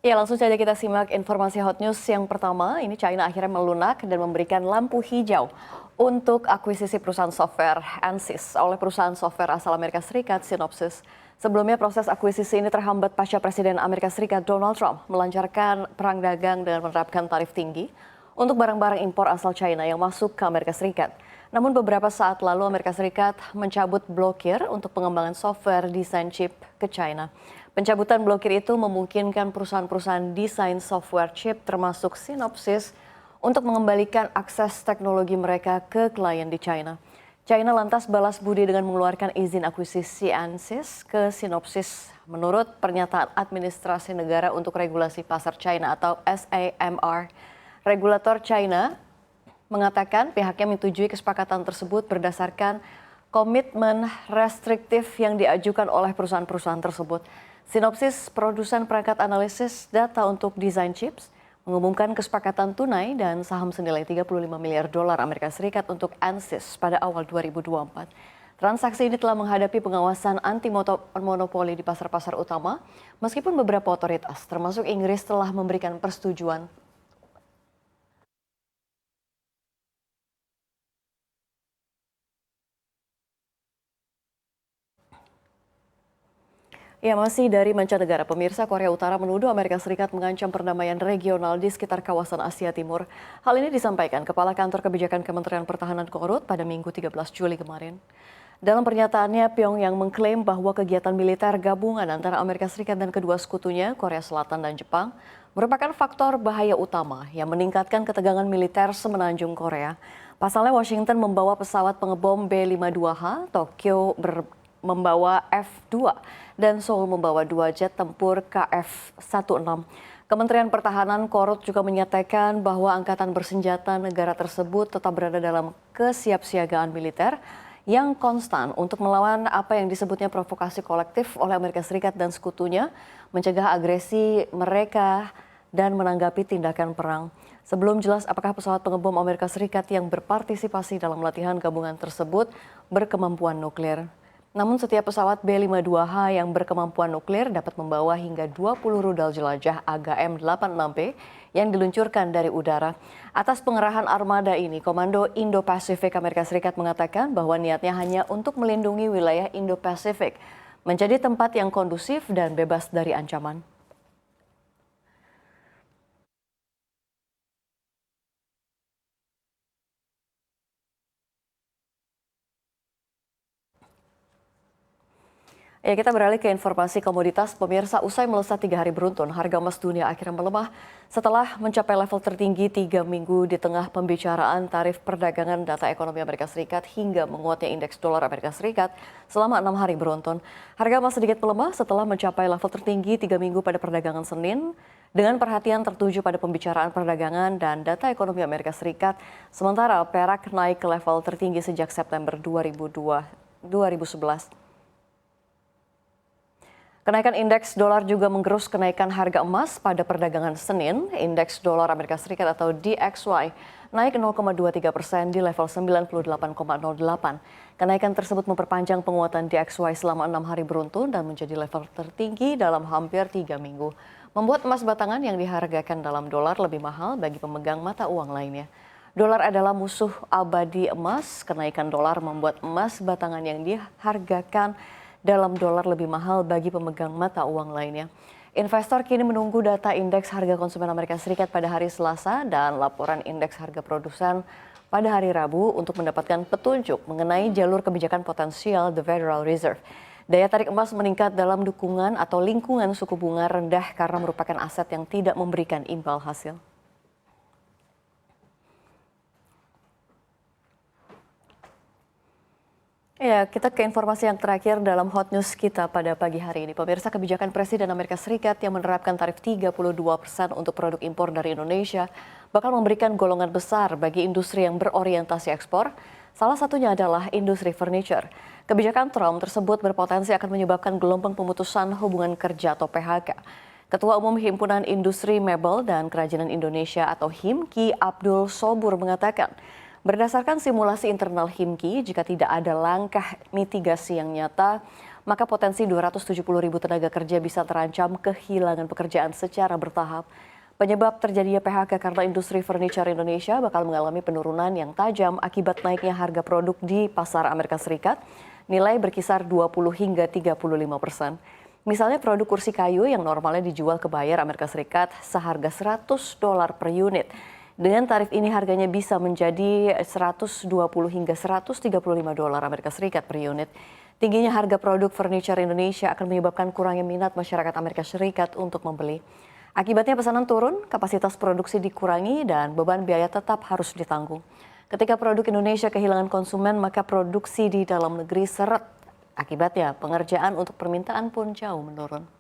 Ya, langsung saja kita simak informasi hot news yang pertama. Ini China akhirnya melunak dan memberikan lampu hijau untuk akuisisi perusahaan software Ansys oleh perusahaan software asal Amerika Serikat, Synopsys. Sebelumnya proses akuisisi ini terhambat pasca Presiden Amerika Serikat Donald Trump melancarkan perang dagang dengan menerapkan tarif tinggi untuk barang-barang impor asal China yang masuk ke Amerika Serikat. Namun beberapa saat lalu Amerika Serikat mencabut blokir untuk pengembangan software desain chip ke China. Pencabutan blokir itu memungkinkan perusahaan-perusahaan desain software chip termasuk Synopsys untuk mengembalikan akses teknologi mereka ke klien di China. China lantas balas budi dengan mengeluarkan izin akuisisi Ansys ke Synopsys. Menurut pernyataan Administrasi Negara untuk Regulasi Pasar China atau SAMR, regulator China mengatakan pihaknya menyetujui kesepakatan tersebut berdasarkan komitmen restriktif yang diajukan oleh perusahaan-perusahaan tersebut. Synopsys, produsen perangkat analisis data untuk desain chips, mengumumkan kesepakatan tunai dan saham senilai 35 miliar dolar Amerika Serikat untuk Ansys pada awal 2024. Transaksi ini telah menghadapi pengawasan anti-monopoli di pasar-pasar utama, meskipun beberapa otoritas, termasuk Inggris, telah memberikan persetujuan. Ya, masih dari mancanegara, pemirsa, Korea Utara menuduh Amerika Serikat mengancam perdamaian regional di sekitar kawasan Asia Timur. Hal ini disampaikan Kepala Kantor Kebijakan Kementerian Pertahanan Korut pada Minggu 13 Juli kemarin. Dalam pernyataannya, Pyongyang mengklaim bahwa kegiatan militer gabungan antara Amerika Serikat dan kedua sekutunya, Korea Selatan dan Jepang, merupakan faktor bahaya utama yang meningkatkan ketegangan militer semenanjung Korea. Pasalnya, Washington membawa pesawat pengebom B-52H, Tokyo membawa F-2, dan Seoul membawa 2 jet tempur KF-16. Kementerian Pertahanan Korut juga menyatakan bahwa angkatan bersenjata negara tersebut tetap berada dalam kesiapsiagaan militer yang konstan untuk melawan apa yang disebutnya provokasi kolektif oleh Amerika Serikat dan sekutunya, mencegah agresi mereka dan menanggapi tindakan perang. Sebelum jelas apakah pesawat pengebom Amerika Serikat yang berpartisipasi dalam latihan gabungan tersebut berkemampuan nuklir. Namun setiap pesawat B-52H yang berkemampuan nuklir dapat membawa hingga 20 rudal jelajah AGM-86B yang diluncurkan dari udara. Atas pengerahan armada ini, Komando Indo-Pasifik Amerika Serikat mengatakan bahwa niatnya hanya untuk melindungi wilayah Indo-Pasifik, menjadi tempat yang kondusif dan bebas dari ancaman. Ya, kita beralih ke informasi komoditas. Pemirsa, usai melesat 3 hari beruntun, harga emas dunia akhirnya melemah setelah mencapai level tertinggi 3 minggu di tengah pembicaraan tarif perdagangan data ekonomi Amerika Serikat hingga menguatnya indeks dolar Amerika Serikat selama 6 hari beruntun. Harga emas sedikit melemah setelah mencapai level tertinggi 3 minggu pada perdagangan Senin, dengan perhatian tertuju pada pembicaraan perdagangan dan data ekonomi Amerika Serikat, sementara perak naik ke level tertinggi sejak September 2011. Kenaikan indeks dolar juga menggerus kenaikan harga emas pada perdagangan Senin. Indeks dolar Amerika Serikat atau DXY naik 0,23% di level 98,08. Kenaikan tersebut memperpanjang penguatan DXY selama 6 hari beruntun dan menjadi level tertinggi dalam hampir 3 minggu. Membuat emas batangan yang dihargakan dalam dolar lebih mahal bagi pemegang mata uang lainnya. Dolar adalah musuh abadi emas. Kenaikan dolar membuat emas batangan yang dihargakan dalam dolar lebih mahal bagi pemegang mata uang lainnya. Investor kini menunggu data indeks harga konsumen Amerika Serikat pada hari Selasa dan laporan indeks harga produsen pada hari Rabu untuk mendapatkan petunjuk mengenai jalur kebijakan potensial The Federal Reserve. Daya tarik emas meningkat dalam dukungan atau lingkungan suku bunga rendah karena merupakan aset yang tidak memberikan imbal hasil. Ya, kita ke informasi yang terakhir dalam hot news kita pada pagi hari ini. Pemirsa, kebijakan Presiden Amerika Serikat yang menerapkan tarif 32% untuk produk impor dari Indonesia bakal memberikan golongan besar bagi industri yang berorientasi ekspor. Salah satunya adalah industri furniture. Kebijakan Trump tersebut berpotensi akan menyebabkan gelombang pemutusan hubungan kerja atau PHK. Ketua Umum Himpunan Industri Mebel dan Kerajinan Indonesia atau HIMKI Abdul Sobur mengatakan, berdasarkan simulasi internal HIMKI, jika tidak ada langkah mitigasi yang nyata, maka potensi 270.000 tenaga kerja bisa terancam kehilangan pekerjaan secara bertahap. Penyebab terjadinya PHK karena industri furniture Indonesia bakal mengalami penurunan yang tajam akibat naiknya harga produk di pasar Amerika Serikat, nilai berkisar 20 hingga 35%. Misalnya produk kursi kayu yang normalnya dijual ke buyer Amerika Serikat seharga $100 per unit. Dengan tarif ini harganya bisa menjadi 120 hingga $135 Amerika Serikat per unit. Tingginya harga produk furniture Indonesia akan menyebabkan kurangnya minat masyarakat Amerika Serikat untuk membeli. Akibatnya pesanan turun, kapasitas produksi dikurangi, dan beban biaya tetap harus ditanggung. Ketika produk Indonesia kehilangan konsumen, maka produksi di dalam negeri seret. Akibatnya pengerjaan untuk permintaan pun jauh menurun.